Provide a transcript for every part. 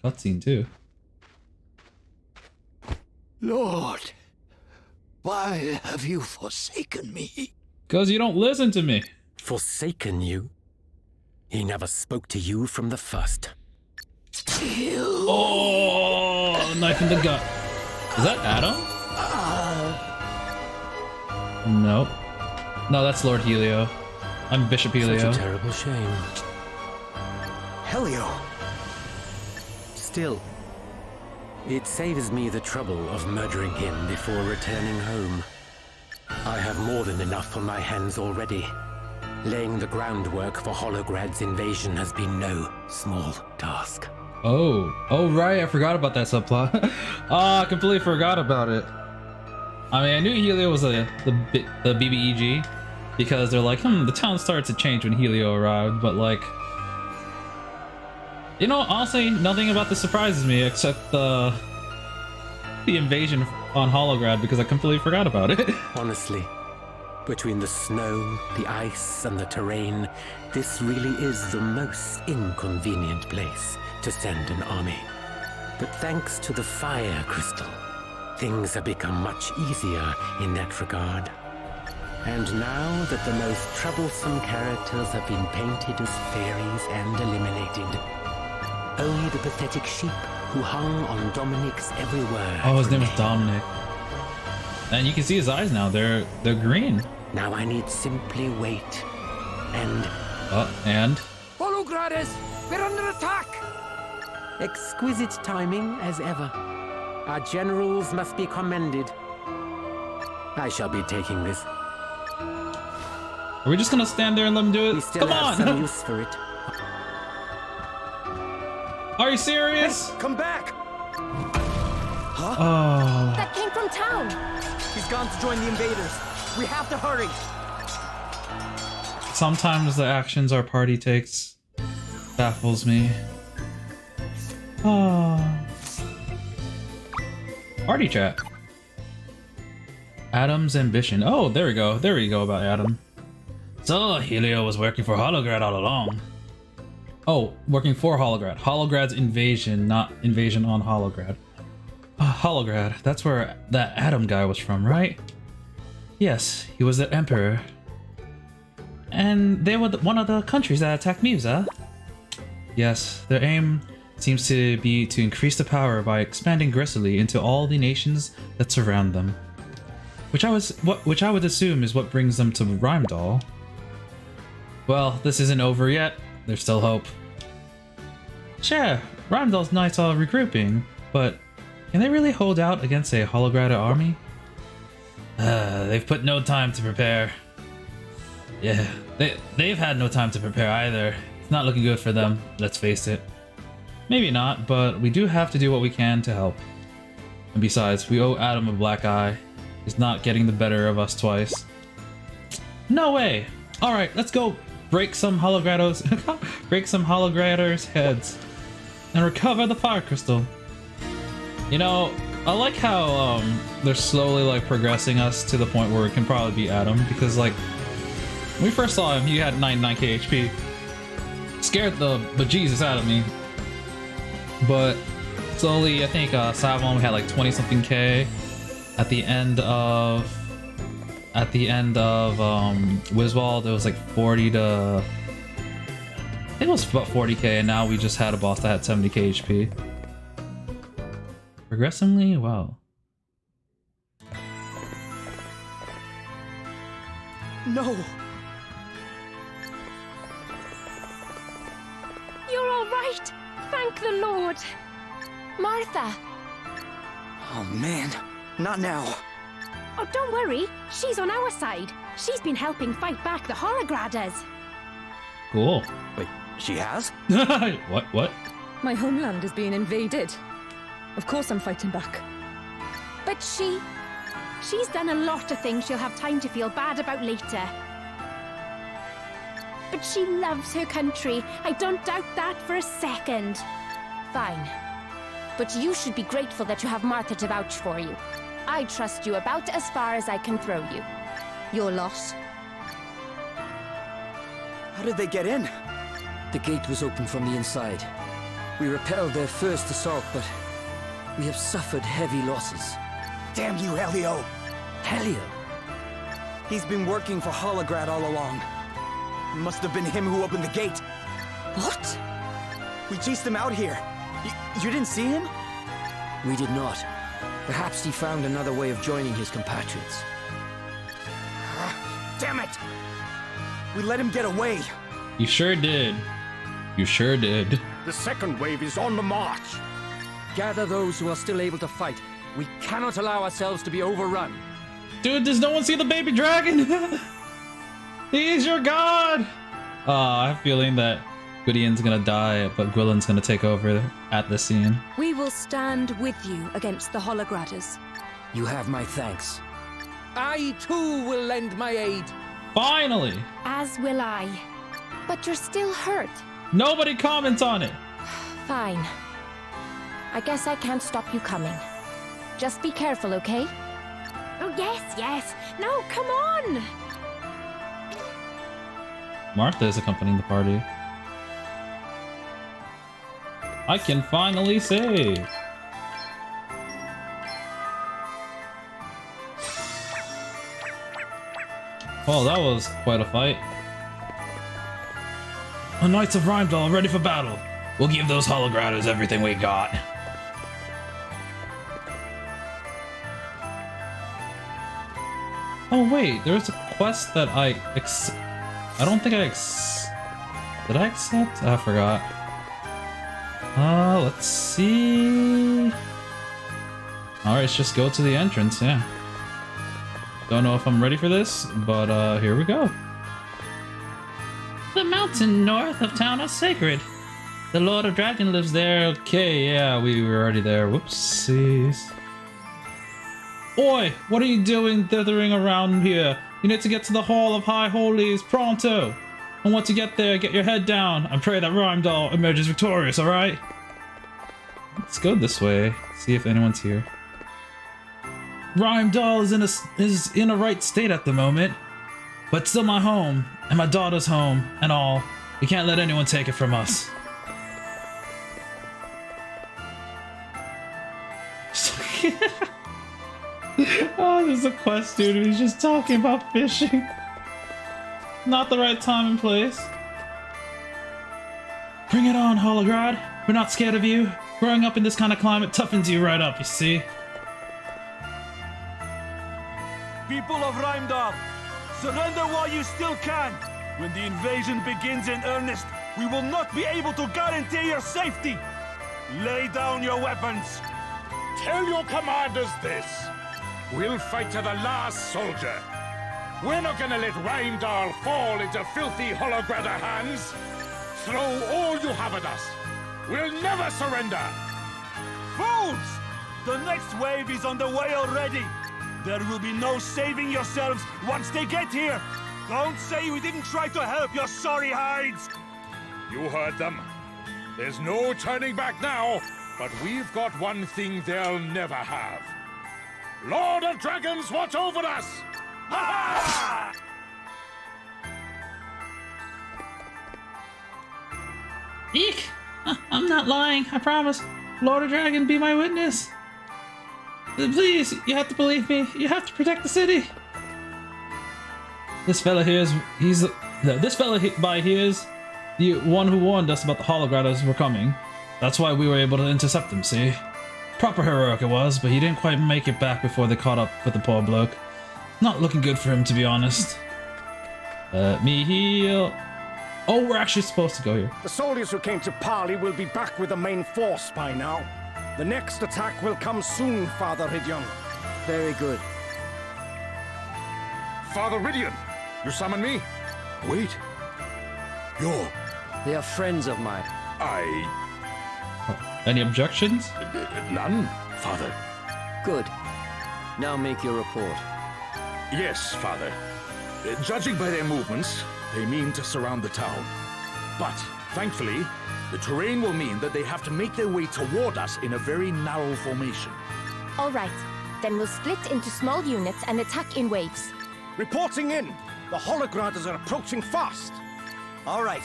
cutscene too. Lord, why have you forsaken me? Because you don't listen to me. Forsaken you? He never spoke to you from the first. You. Oh, knife in the gut. Is that Adam? Nope. No, that's Lord Helio. I'm Bishop Helio. Such a terrible shame. Helio. Still, it saves me the trouble of murdering him before returning home. I have more than enough on my hands already. Laying the groundwork for Holograd's invasion has been no small task. Oh right, I forgot about that subplot. I completely forgot about it. I mean, I knew Helio was the BBEG because they're like, the town started to change when Helio arrived, but like, you know, honestly, nothing about this surprises me except the invasion on Holograd because I completely forgot about it. Honestly, between the snow, the ice, and the terrain, this really is the most inconvenient place to send an army. But thanks to the fire crystal, things have become much easier in that regard. And now that the most troublesome characters have been painted as fairies and eliminated, only the pathetic sheep who hung on Dominic's every word. Oh, his name is Dominic. And you can see his eyes now, they're green. Now I need simply wait. And... Hologrades, we're under attack! exquisite timing as ever. Our generals must be commended. I shall be taking this. Are we just gonna stand there and let him do it? We still Come have on! some use for it. Are you serious? Hey, come back! Huh? Oh. That came from town. He's gone to join the invaders. We have to hurry. Sometimes the actions our party takes baffles me. Oh. Party chat. Adam's ambition. Oh, there we go. There we go about Adam. So Helio was working for Holograd all along. Oh, working for Holograd. Holograd's invasion, not invasion on Holograd. Holograd, that's where that Adam guy was from, right? Yes, he was the emperor. And they were one of the countries that attacked Musa. Yes, their aim seems to be to increase the power by expanding aggressively into all the nations that surround them. Which I would assume is what brings them to Rimedhal. Well, this isn't over yet. There's still hope. Sure, Rimedhal's nice regrouping, but can they really hold out against a Holograd army? They've put no time to prepare. Yeah, they've had no time to prepare either. It's not looking good for them, let's face it. Maybe not, but we do have to do what we can to help. And besides, we owe Adam a black eye. He's not getting the better of us twice. No way! Alright, let's go break some Hologrados break some Holograders' heads and recover the fire crystal. You know, I like how they're slowly like progressing us to the point where it can probably beat Adam, because like when we first saw him he had 99k HP. Scared the bejesus out of me. But slowly I think Savon had like 20 something k at the end of Wiswald. It was like 40 to I think it was about 40k, and now we just had a boss that had 70k HP. Progressively well. No! You're all right. Thank the Lord. Martha. Oh man, not now. Oh, don't worry. She's on our side. She's been helping fight back the Hologradas. Cool. Wait, she has? What? My homeland is being invaded. Of course I'm fighting back. But she's done a lot of things she'll have time to feel bad about later. But she loves her country. I don't doubt that for a second. Fine. But you should be grateful that you have Martha to vouch for you. I trust you about as far as I can throw you. Your loss. How did they get in? The gate was open from the inside. We repelled their first assault, but we have suffered heavy losses. Damn you, Helio! Helio? He's been working for Holograd all along. Must have been him who opened the gate. What? We chased him out here. You didn't see him? We did not. Perhaps he found another way of joining his compatriots. Damn it! We let him get away. You sure did. You sure did. The second wave is on the march. Gather those who are still able to fight. We cannot allow ourselves to be overrun. Dude, does no one see the baby dragon? He's your god! I have a feeling that Gwydion's gonna die, but Gwilyn's gonna take over at the scene. We will stand with you against the Holograders. You have my thanks. I too will lend my aid. Finally! As will I. But you're still hurt. Nobody comments on it! Fine. I guess I can't stop you coming. Just be careful, okay? Oh, yes, yes. No, come on! Martha is accompanying the party. I can finally save! Oh, that was quite a fight. The Knights of Rimedhal are ready for battle. We'll give those Holograders everything we got. Oh wait, there's a quest that I don't think did I accept? I forgot. Let's see. Alright, let's just go to the entrance, yeah. Don't know if I'm ready for this, but here we go. The mountain north of town is sacred. The Lord of Dragon lives there. Okay, yeah, we were already there. Whoopsies. Oi, what are you doing dithering around here? You need to get to the Hall of High Holies pronto. And once you get there, get your head down and pray that Rimedhal emerges victorious, alright? Let's go this way, see if anyone's here. Rimedhal is in a right state at the moment, but still my home, and my daughter's home, and all. We can't let anyone take it from us. Oh, there's a quest, dude. He's just talking about fishing. Not the right time and place. Bring it on, Holograd. We're not scared of you. Growing up in this kind of climate toughens you right up, you see. People of Rimedhal, surrender while you still can. When the invasion begins in earnest, we will not be able to guarantee your safety. Lay down your weapons. Tell your commanders this. We'll fight to the last soldier. We're not gonna let Rimedhal fall into filthy Holograder hands. Throw all you have at us. We'll never surrender. Fools! The next wave is on the way already. There will be no saving yourselves once they get here. Don't say we didn't try to help your sorry hides. You heard them. There's no turning back now, but we've got one thing they'll never have. Lord of Dragons, watch over us! Ha ha! Eek! I'm not lying, I promise. Lord of Dragon, be my witness. Please, you have to believe me. You have to protect the city. This fella here is, this fella by here is the one who warned us about the Holograders were coming. That's why we were able to intercept them, see? Proper heroic it was, but he didn't quite make it back before they caught up with the poor bloke. Not looking good for him, to be honest. Let me heal. Oh, we're actually supposed to go here. The soldiers who came to parley will be back with the main force by now. The next attack will come soon, Father Rydion. Very good. Father Rydion, you summon me? Wait. You're... They are friends of mine. Any objections? None, Father. Good. Now make your report. Yes, Father. Judging by their movements, they mean to surround the town. But, thankfully, the terrain will mean that they have to make their way toward us in a very narrow formation. All right. Then we'll split into small units and attack in waves. Reporting in! The Holograders are approaching fast! All right.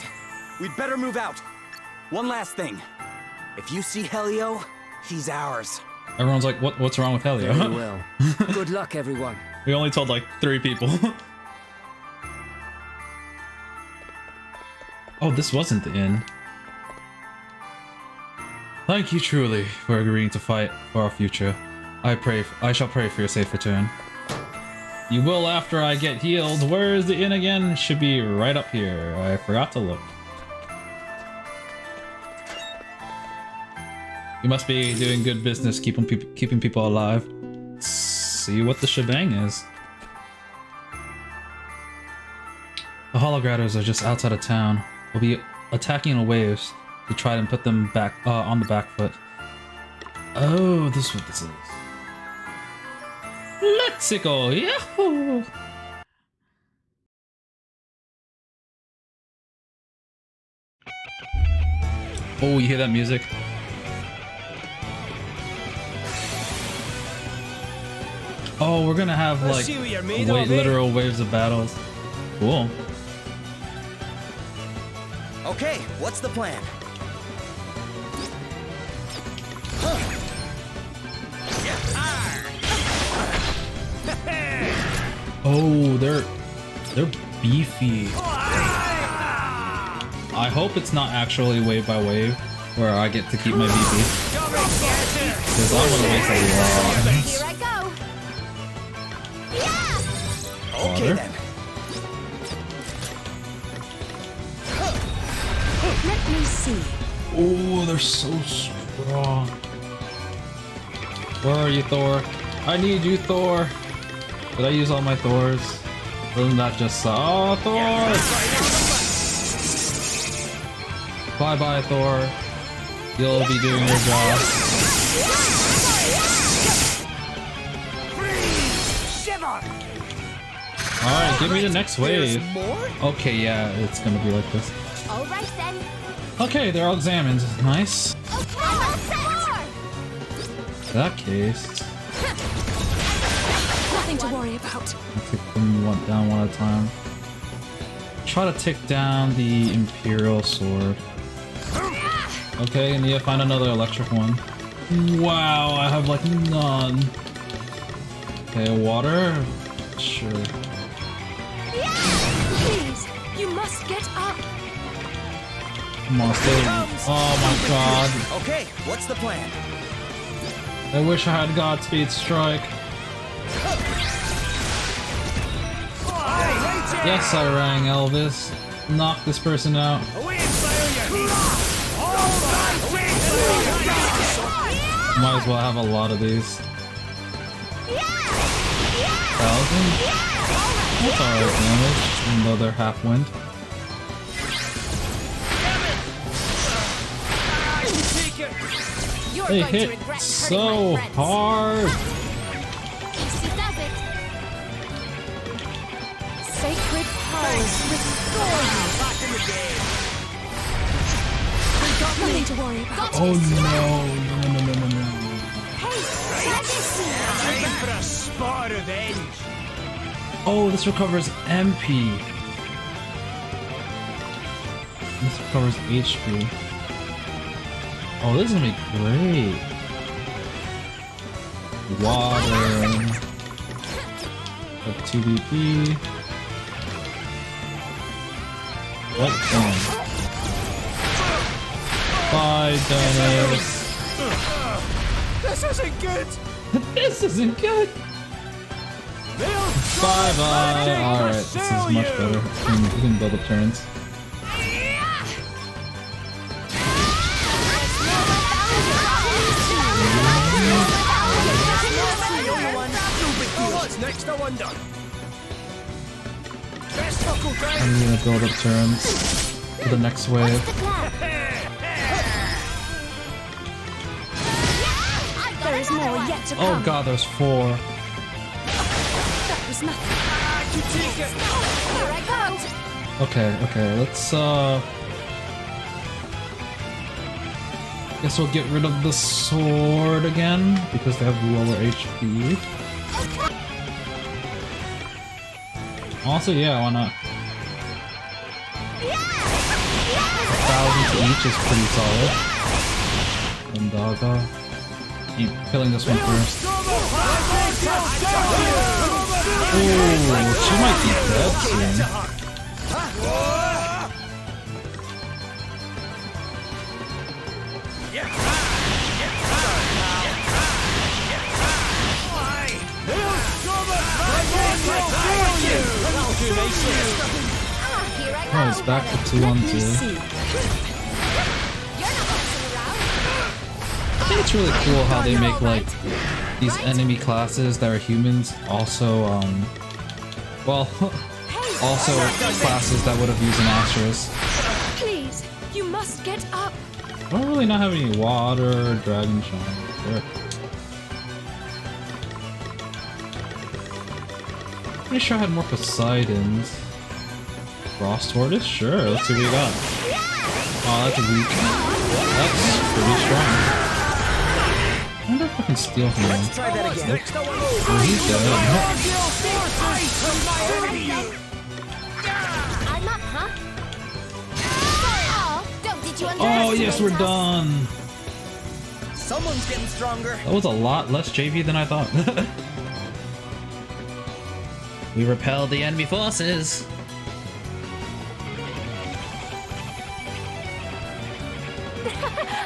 We'd better move out. One last thing. If you see Helio, he's ours. Everyone's like, what's wrong with Helio? Very well. Good luck, everyone. We only told like 3 people. Oh, this wasn't the inn. Thank you truly for agreeing to fight for our future. I shall pray for your safe return. You will after I get healed. Where is the inn again? Should be right up here. I forgot to look. You must be doing good business, keeping people alive. Let's see what the shebang is. The Hologradders are just outside of town. We'll be attacking in waves to try and put them back on the back foot. Oh, this is what this is. Let's go! Yahoo! Oh, you hear that music? Oh, we're gonna have like literal waves of battles. Cool. Okay, what's the plan? Oh, they're beefy. I hope it's not actually wave by wave where I get to keep my VP. Because I'm gonna waste a lot. Here I go. Okay Water. then. Let me see. Oh, they're so strong. Where are you, Thor? I need you, Thor. Did I use all my Thors? Wasn't that just oh, Thor? Bye bye, Thor. You'll be doing your job. Alright, give me the next wave. Okay, yeah, it's gonna be like this. All right then. Okay, they're all examined. Nice. In that case, Nothing to worry about. I'll take them down one at a time. Try to take down the Imperial Sword. Okay, and yeah, find another electric one. Wow, I have like none. Okay, water? Sure. Please, you must get up. Come on, stay. Oh my god. Okay, what's the plan? I wish I had Godspeed Strike. Yes, I rang Elvis. Knock this person out. Might as well have a lot of these. 1,000? That's alright damage, even though they're half wind. They hit so hard! Easy does it. Sacred powers restore you. Nothing to worry about. Oh no, no. Hey, legacy. Time for a spot of revenge. Oh, this recovers MP. This recovers HP. Oh, this is gonna be great. Water. Up 2 BP. What? Bye, Dennis. This isn't good. This isn't good. Bye bye. Alright, this is much better. We can build up turns. What's next, I wonder? I'm gonna build up turns for the next wave. There is more yet to come. Oh god, there's 4. That was nothing. Here I go. Okay, let's guess we'll get rid of the sword again because they have lower HP. Also, yeah, why not? 1,000 to each is pretty solid. Ondaga. Keep killing this one first. Oh, she might be dead soon. Oh, it's back to 2-on-2. I think it's really cool how they make like these enemy classes that are humans also well also classes that would have used an asterisk. Please, you must get up. I don't really not have any water or dragon shine. Sure. Pretty sure I had more Poseidons. Frost Tortoise? Sure, let's see what we got. Oh, that's weak. That's pretty strong. I wonder if I can steal him. Let's try that again. Oh, he's dead. I'm up, huh? Oh, don't did you Oh, yes, we're done. Someone's getting stronger. That was a lot less JV than I thought. We repelled the enemy forces.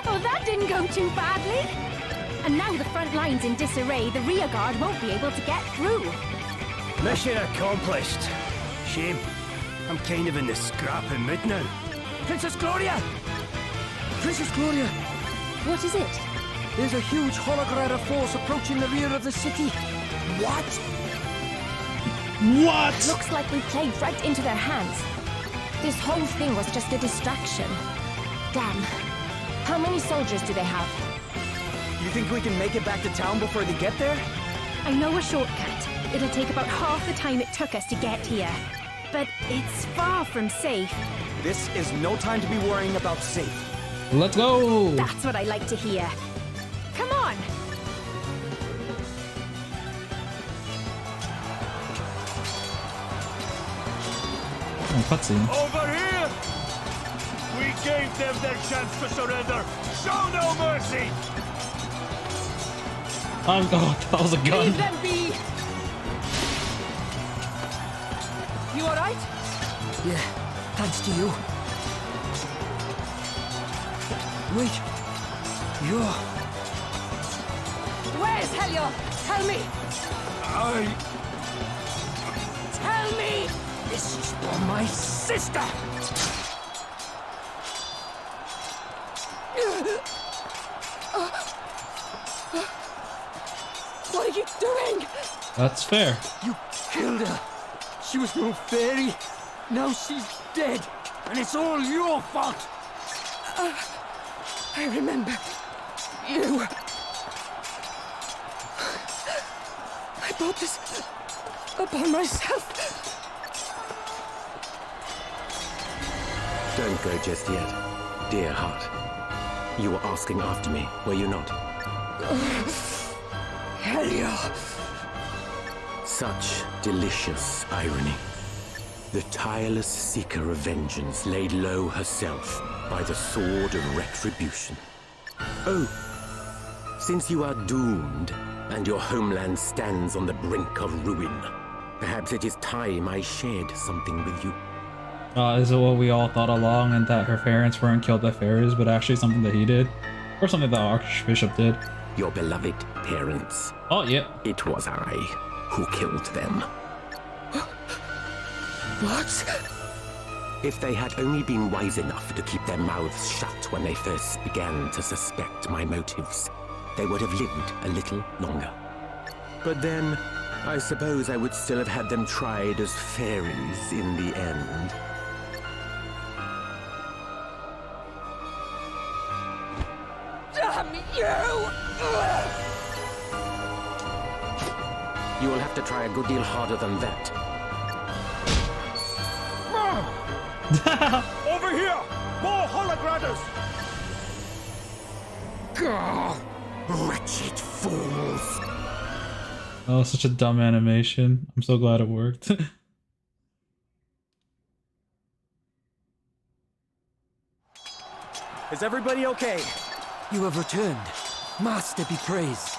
Oh, that didn't go too badly. And now the front line's in disarray, the rear guard won't be able to get through. Mission accomplished. Shame. I'm kind of in the scrapping mood now. Princess Gloria! Princess Gloria! What is it? There's a huge Holograd force approaching the rear of the city. What? What? Looks like we played right into their hands. This whole thing was just a distraction. Damn. How many soldiers do they have? You think we can make it back to town before they get there? I know a shortcut. It'll take about half the time it took us to get here. But it's far from safe. This is no time to be worrying about safe. Let's go. That's what I like to hear. Come on! Oh, cutscene. Over here! We gave them their chance to surrender. Show no mercy! Oh, that was a gun. Leave them be! You alright? Yeah, thanks to you. Wait. You're... Where's Helio? Tell me! I... Tell me! This is for my sister! What are you doing? That's fair. You killed her! She was no fairy! Now she's dead! And it's all your fault! I remember you. I brought this upon myself. Don't go just yet, dear heart. You were asking after me, were you not? Helio. Such delicious irony. The tireless seeker of vengeance laid low herself by the sword of retribution. Oh, since you are doomed and your homeland stands on the brink of ruin, perhaps it is time I shared something with you. Is it what we all thought along, and that her parents weren't killed by fairies, but actually something that he did? Or something that Archbishop did? Your beloved parents. Oh, yeah. It was I who killed them. What? If they had only been wise enough to keep their mouths shut when they first began to suspect my motives, they would have lived a little longer. But then, I suppose I would still have had them tried as fairies in the end. Damn you! You will have to try a good deal harder than that. Over here! More Holograders! Gah! Wretched fools! Oh, such a dumb animation. I'm so glad it worked. Is everybody okay? You have returned. Master be praised.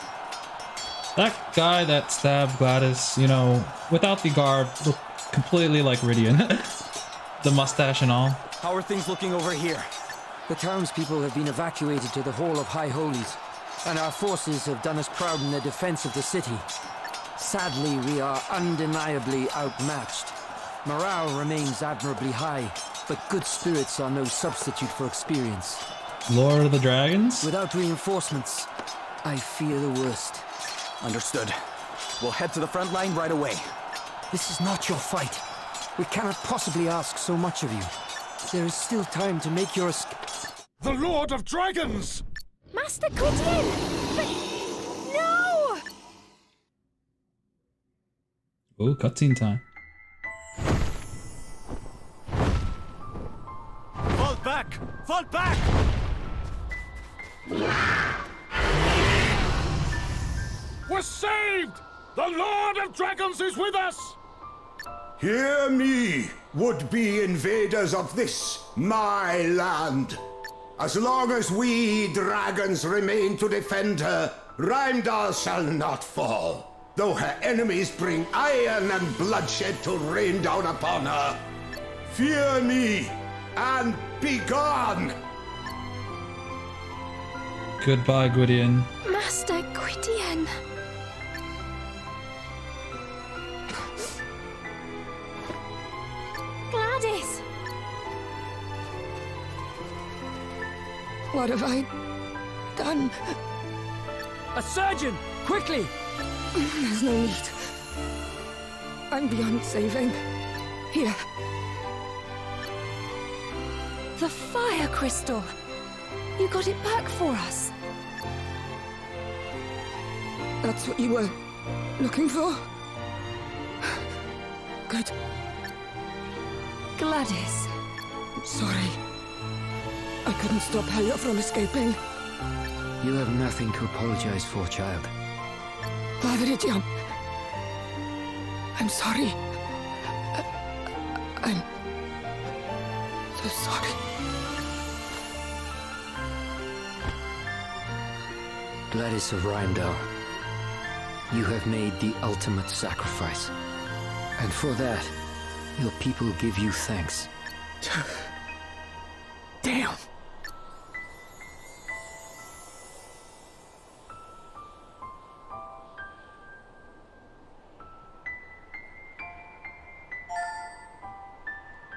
That guy that stabbed Gladys, you know, without the garb, looked completely like Rydian. The mustache and all. How are things looking over here? The townspeople have been evacuated to the Hall of High Holies, and our forces have done us proud in the defense of the city. Sadly, we are undeniably outmatched. Morale remains admirably high, but good spirits are no substitute for experience. Lord of the Dragons? Without reinforcements, I fear the worst. Understood. We'll head to the front line right away. This is not your fight. We cannot possibly ask so much of you. There is still time to make your escape. The Lord of Dragons! Master Gwydion! But... no! Oh, cutscene time. Fall back! Fall back! We're saved! The Lord of Dragons is with us! Hear me, would-be invaders of this, my land. As long as we dragons remain to defend her, Rimedhal shall not fall, though her enemies bring iron and bloodshed to rain down upon her. Fear me, and be gone! Goodbye, Gwydion. Master Gwydion. Gladys! What have I done? A surgeon! Quickly! There's no need. I'm beyond saving. Here. The fire crystal! You got it back for us. That's what you were looking for? Good. Gladys. Sorry. I couldn't stop Helga from escaping. You have nothing to apologize for, child. Laveridian. I'm sorry. I'm so sorry. Gladys of Rimedhal, you have made the ultimate sacrifice. And for that, your people give you thanks. Damn.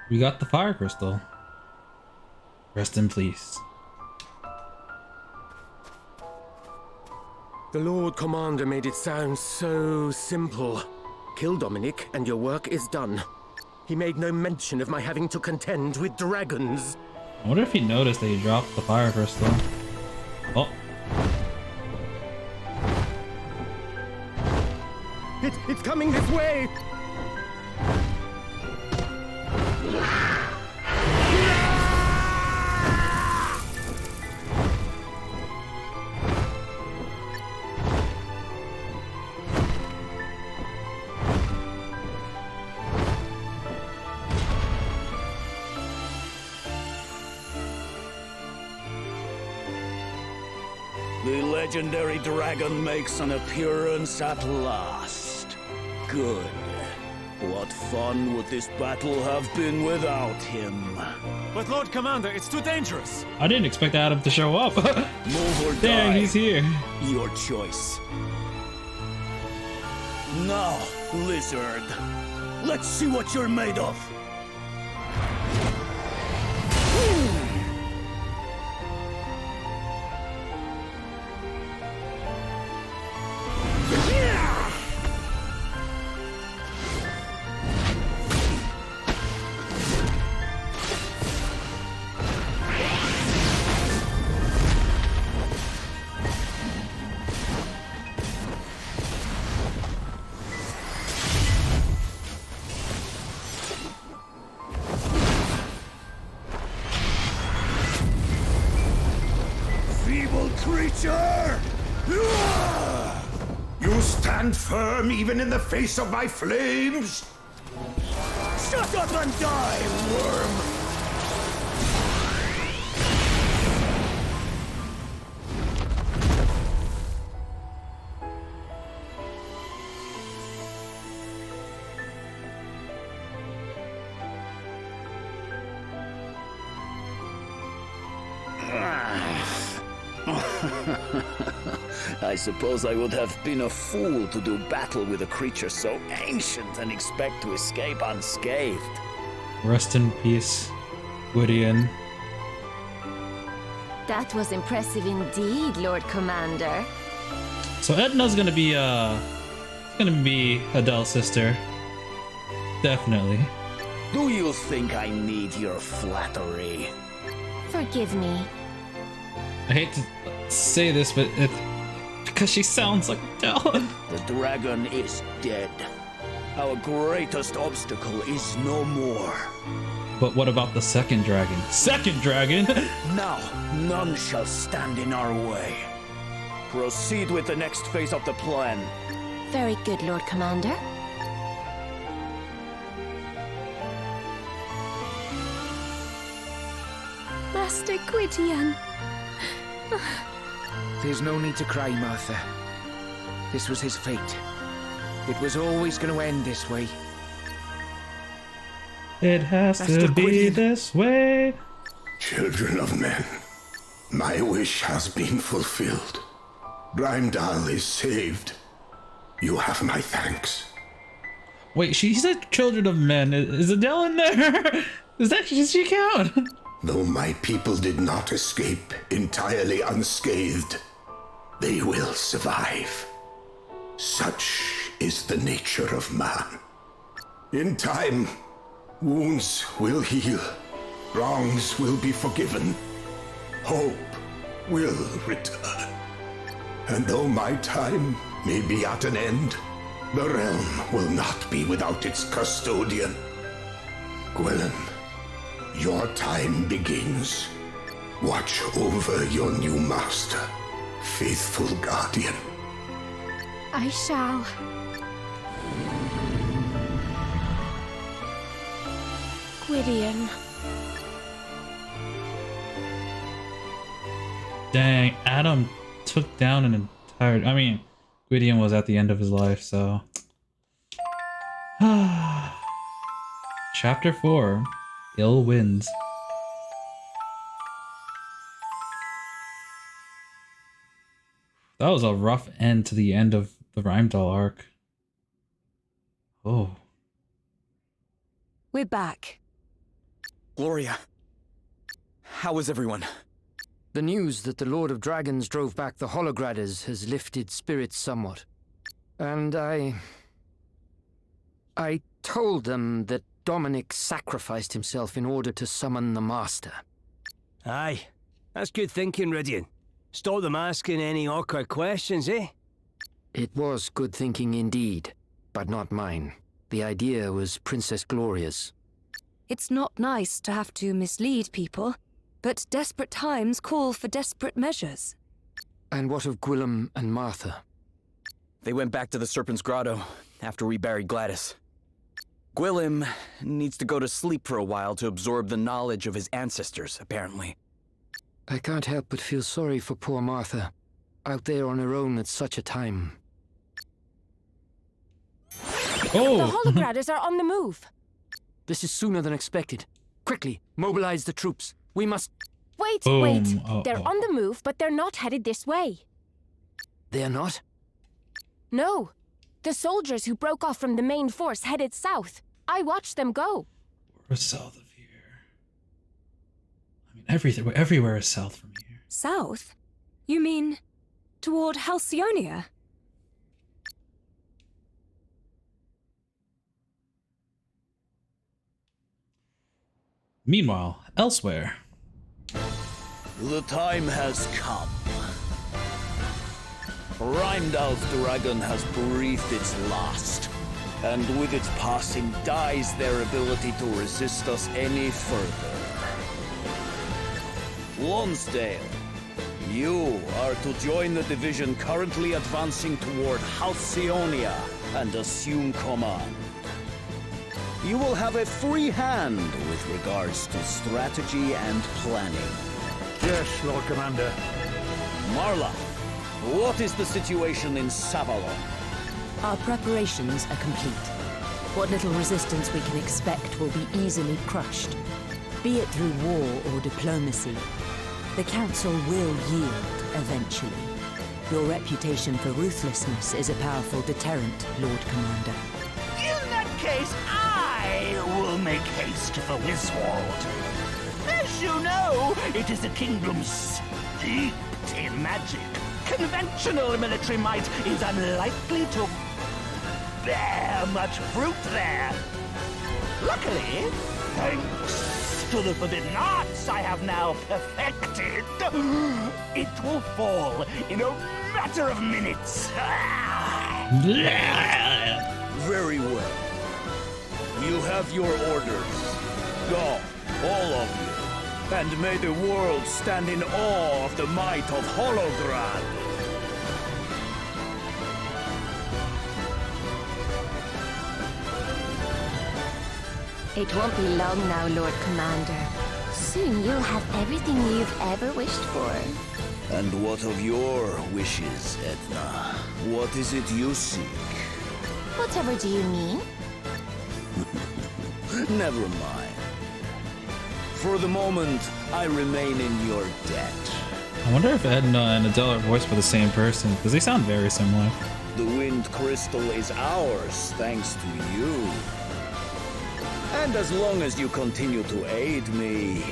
We got the fire crystal. Rest in peace. The Lord Commander made it sound so simple. Kill Dominic and your work is done. He made no mention of my having to contend with dragons. I wonder if he noticed that he dropped the fire crystal. Oh. It's coming this way! The legendary dragon makes an appearance at last. Good. What fun would this battle have been without him? But Lord Commander, it's too dangerous. I didn't expect Adam to show up. Move or Dang, die. he's here. Your choice. Now, lizard, let's see what you're made of. Feeble creature! You stand firm even in the face of my flames? Shut up and die, worm! I suppose I would have been a fool to do battle with a creature so ancient and expect to escape unscathed. Rest in peace, Gwydion. That was impressive indeed, Lord Commander. So Edna's gonna be Adele's sister. Definitely. Do you think I need your flattery? Forgive me. I hate to say this, but because she sounds like Adele. The dragon is dead. Our greatest obstacle is no more. But what about the second dragon? Second dragon? Now, none shall stand in our way. Proceed with the next phase of the plan. Very good, Lord Commander. Master Gwydion. There's no need to cry, Martha. This was his fate. It was always going to end this way. It has to Master be Gwydion. this way. Children of men, my wish has been fulfilled. Rimedhal is saved. You have my thanks. Wait, she said children of men. Is Adele in there? Does she count? Though my people did not escape entirely unscathed, they will survive. Such is the nature of man. In time, wounds will heal, wrongs will be forgiven, hope will return. And though my time may be at an end, the realm will not be without its custodian. Gwilym, your time begins. Watch over your new master, faithful guardian. I shall. Gwydion. Dang, Adam took down an entire... I mean, Gwydion was at the end of his life, so... Chapter 4. Ill Winds. That was a rough end to the end of the Rimedhal arc. Oh. We're back. Gloria, how is everyone? The news that the Lord of Dragons drove back the Holograders has lifted spirits somewhat. And I told them that Dominic sacrificed himself in order to summon the Master. Aye, that's good thinking, Rydian. Stop them asking any awkward questions, eh? It was good thinking indeed, but not mine. The idea was Princess Gloria's. It's not nice to have to mislead people, but desperate times call for desperate measures. And what of Gwilym and Martha? They went back to the Serpent's Grotto after we buried Gladys. Gwilym needs to go to sleep for a while to absorb the knowledge of his ancestors, apparently. I can't help but feel sorry for poor Martha, out there on her own at such a time. Oh! The Holograders are on the move. This is sooner than expected. Quickly, mobilize the troops. We must... Wait, Boom. wait. Uh-oh. They're on the move, but they're not headed this way. They're not? No. The soldiers who broke off from the main force headed south. I watched them go. We're south of here. I mean, everywhere is south from here. South? You mean toward Halcyonia? Meanwhile, elsewhere. The time has come. Rimedhal's dragon has breathed its last, and with its passing dies their ability to resist us any further. Lonsdale, you are to join the division currently advancing toward Halcyonia and assume command. You will have a free hand with regards to strategy and planning. Yes, Lord Commander. Marla, what is the situation in Savalon? Our preparations are complete. What little resistance we can expect will be easily crushed, be it through war or diplomacy. The Council will yield eventually. Your reputation for ruthlessness is a powerful deterrent, Lord Commander. In that case, I will make haste for Wiswald. As you know, it is a kingdom steeped in magic. Conventional military might is unlikely to bear much fruit there. Luckily, thanks to the forbidden arts I have now perfected, it will fall in a matter of minutes. Very well. You have your orders. Go, all of you. And may the world stand in awe of the might of Holograd. It won't be long now, Lord Commander. Soon you'll have everything you've ever wished for. And what of your wishes, Edna? What is it you seek? Whatever do you mean? Never mind. For the moment, I remain in your debt. I wonder if Edna and Adele are voiced by the same person, because they sound very similar. The wind crystal is ours, thanks to you. And as long as you continue to aid me,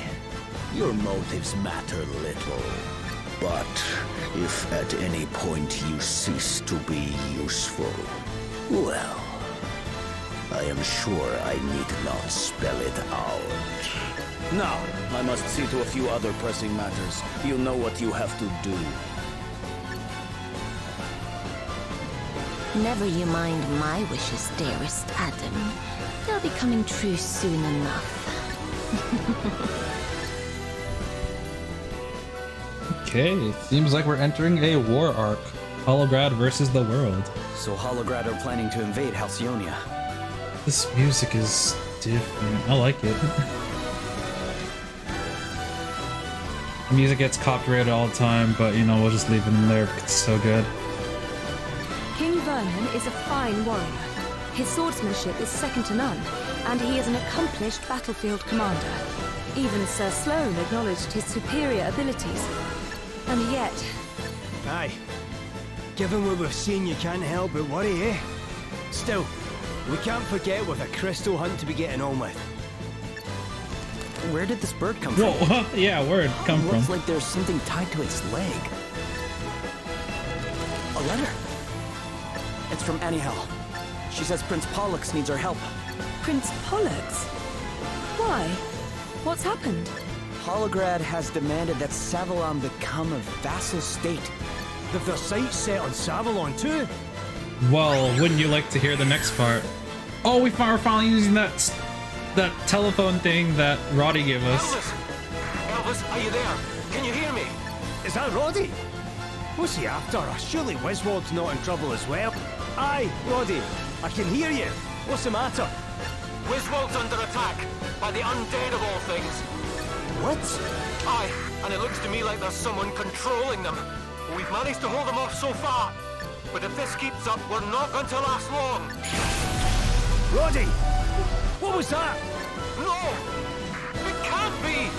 your motives matter little. But if at any point you cease to be useful, well, I am sure I need not spell it out. Now, I must see to a few other pressing matters. You know what you have to do. Never you mind my wishes, dearest Adam. They'll be coming true soon enough. Okay, it seems like we're entering a war arc. Holograd versus the world. So Holograd are planning to invade Halcyonia. This music is different. I like it. The music gets copyrighted all the time, but you know, we'll just leave it in there because it's so good. King Vernon is a fine warrior. His swordsmanship is second to none, and he is an accomplished battlefield commander. Even Sir Sloane acknowledged his superior abilities. And yet... Aye. Given what we've seen, you can't help but worry, eh? Still, we can't forget we've a crystal hunt to be getting on with. Where did this bird come from? Whoa, yeah, where'd it come from? Looks like there's something tied to its leg. A letter. It's from Anihel. She says Prince Pollux needs our help. Prince Pollux? Why? What's happened? Holograd has demanded that Savalon become a vassal state. They've their sights set on Savalon too. Well, wouldn't you like to hear the next part? Oh, we're finally using that telephone thing that Roddy gave us. Elvis, are you there? Can you hear me? Is that Roddy? What's he after us? Surely Wiswald's not in trouble as well. Aye, Roddy, I can hear you. What's the matter? Wiswald's under attack by the undead of all things. What? Aye, and it looks to me like there's someone controlling them. We've managed to hold them off so far, but if this keeps up, we're not going to last long. Roddy! What was that? No! It can't be!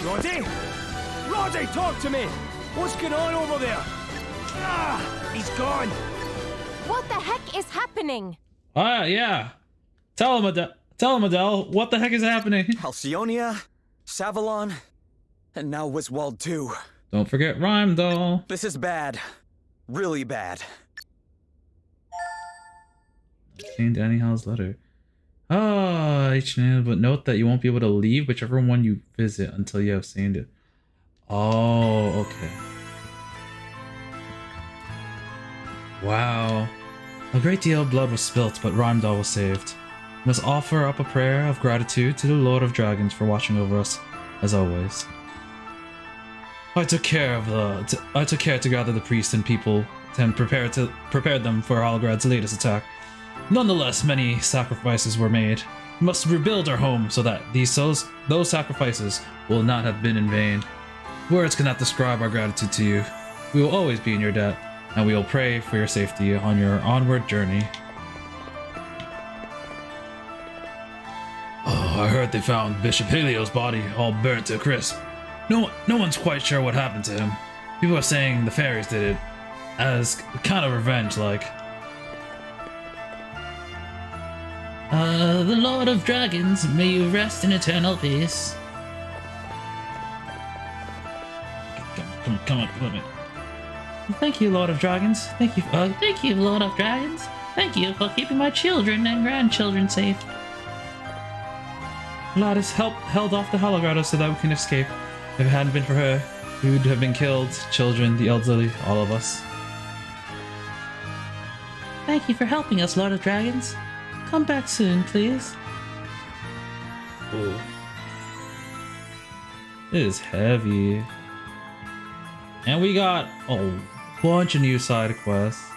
Roddy? Roddy, talk to me! What's going on over there? Ah! He's gone! What the heck is happening? Yeah. Tell him, Adele, what the heck is happening? Halcyonia, Savalon, and now Wiswald too. Don't forget Rimedhal. This is bad. Really bad. Obtained Anihel's letter. But note that you won't be able to leave whichever one you visit until you have seen it. Oh, okay. Wow. A great deal of blood was spilt, but Rimedhal was saved. We must offer up a prayer of gratitude to the Lord of Dragons for watching over us, as always. I took care to gather the priests and people and prepare them for Holograd's latest attack. Nonetheless, many sacrifices were made. We must rebuild our home so that those sacrifices will not have been in vain. Words cannot describe our gratitude to you. We will always be in your debt, and we will pray for your safety on your onward journey. Oh, I heard they found Bishop Helio's body all burnt to a crisp. No one's quite sure what happened to him. People are saying the fairies did it, as kind of revenge, like. The Lord of Dragons, may you rest in eternal peace. Come on. Thank you, Lord of Dragons. Thank you, Lord of Dragons. Thank you for keeping my children and grandchildren safe. Gladys held off the Holograd so that we can escape. If it hadn't been for her, we would have been killed. Children, the elderly, all of us. Thank you for helping us, Lord of Dragons. Come back soon, please. Ooh. It is heavy. And we got a bunch of new side quests.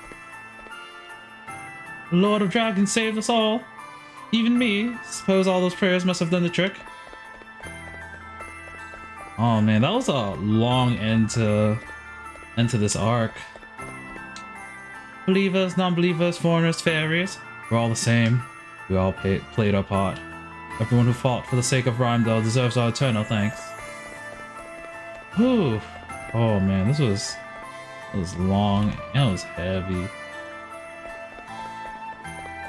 Lord of Dragons saved us all. Even me. Suppose all those prayers must have done the trick. Oh man, that was a long end to this arc. Believers, non-believers, foreigners, fairies. We're all the same. We all played our part. Everyone who fought for the sake of Rimedhal deserves our eternal thanks. Whew. Oh man, it was long and it was heavy.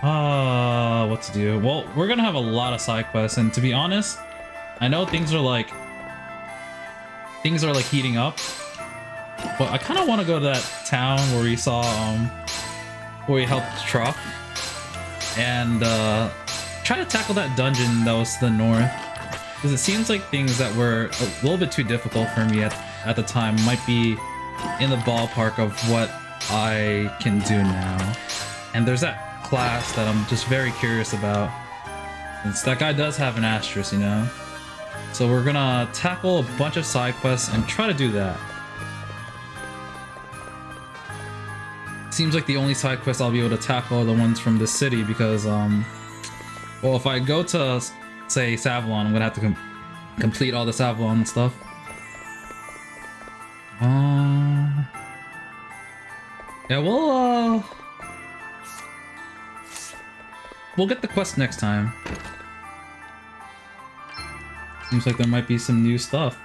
What to do? Well, we're gonna have a lot of side quests, and to be honest, I know things are like heating up, but I kind of want to go to that town where we saw where we helped Truck and try to tackle that dungeon that was to the north, because it seems like things that were a little bit too difficult for me at the time might be in the ballpark of what I can do now. And there's that class that I'm just very curious about, since that guy does have an asterisk, you know. So we're gonna tackle a bunch of side quests and try to do that. Seems like the only side quests I'll be able to tackle are the ones from the city, because well, if I go to, say, Savalon, I'm gonna have to complete all the Savalon stuff. Yeah, we'll get the quest next time. Seems like there might be some new stuff.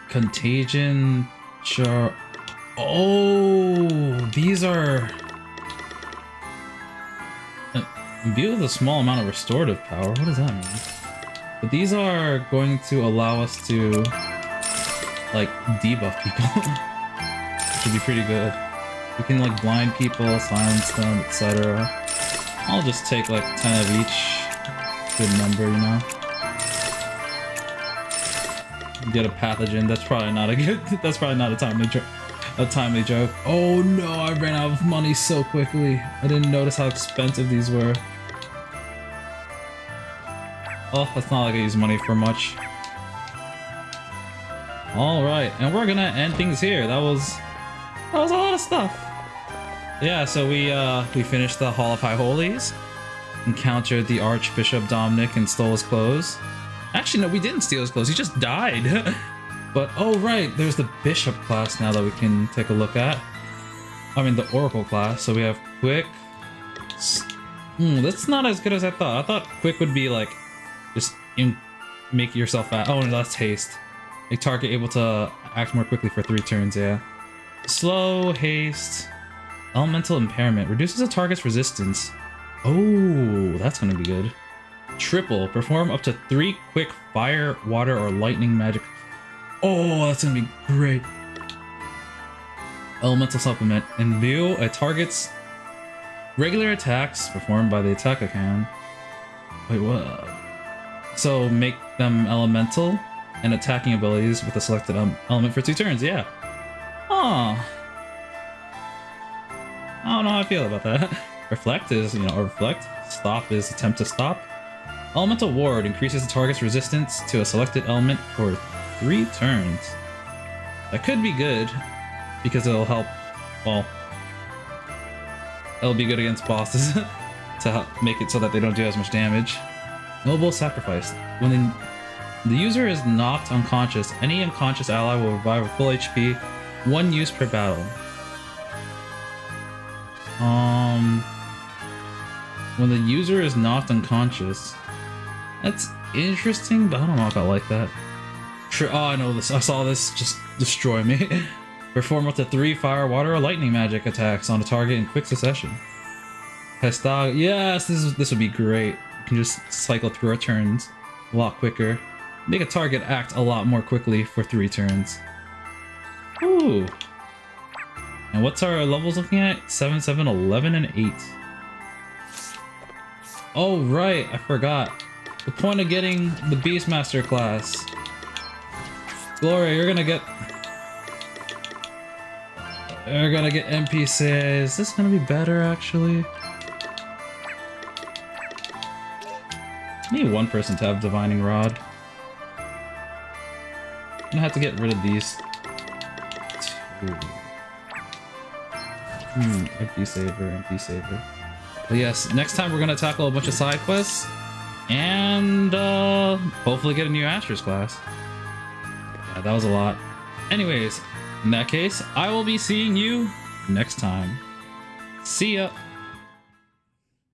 Contagion, oh, these are... Imbue with a small amount of restorative power. What does that mean? But these are going to allow us to, like, debuff people. Which should be pretty good. We can, like, blind people, silence them, etc. I'll just take, like, 10 of each. Good number, you know? Get a pathogen. That's probably not a good... That's probably not a timely joke. Oh no, I ran out of money so quickly. I didn't notice how expensive these were. Oh, that's not like I use money for much. Alright, and we're gonna end things here. That was a lot of stuff. Yeah, so we finished the Hall of High Holies, encountered the Archbishop Dominic and stole his clothes. Actually, no, we didn't steal his clothes. He just died. But, oh right, there's the Bishop class now that we can take a look at. I mean, the Oracle class. So we have Quick. That's not as good as I thought. I thought Quick would be like, just make yourself fast. Oh, no, that's Haste. Make target able to act more quickly for 3 turns, yeah. Slow, Haste. Elemental Impairment. Reduces a target's resistance. Oh, that's gonna be good. Triple. Perform up to 3 quick fire, water, or lightning magic. Oh, that's gonna be great. Elemental Supplement. Imbue a target's regular attacks performed by the attack account. Wait, what? So make them elemental and attacking abilities with a selected element for 2 turns, yeah. Oh. I don't know how I feel about that. Reflect is, reflect. Stop is attempt to stop. Elemental Ward increases the target's resistance to a selected element for 3 turns. That could be good, because it'll help, well, it'll be good against bosses to help make it so that they don't do as much damage. Noble Sacrifice. When the user is knocked unconscious, any unconscious ally will revive a full HP, 1 use per battle. When the user is knocked unconscious. That's interesting, but I don't know if I like that. Oh, I know this. I saw this just destroy me. Perform up to 3 fire, water, or lightning magic attacks on a target in quick succession. Hestag. Yes, this would be great. You can just cycle through our turns a lot quicker. Make a target act a lot more quickly for 3 turns. Ooh. And what's our levels looking at? 7, 7, 11, and 8. Oh, right. I forgot. The point of getting the Beastmaster class. Gloria, you're gonna get NPCs. Is this gonna be better, actually? I need one person to have Divining Rod. I'm gonna have to get rid of these 2. MP saver. But yes, next time we're gonna tackle a bunch of side quests and hopefully get a new Asher's class. Yeah, that was a lot. Anyways, in that case, I will be seeing you next time. See ya!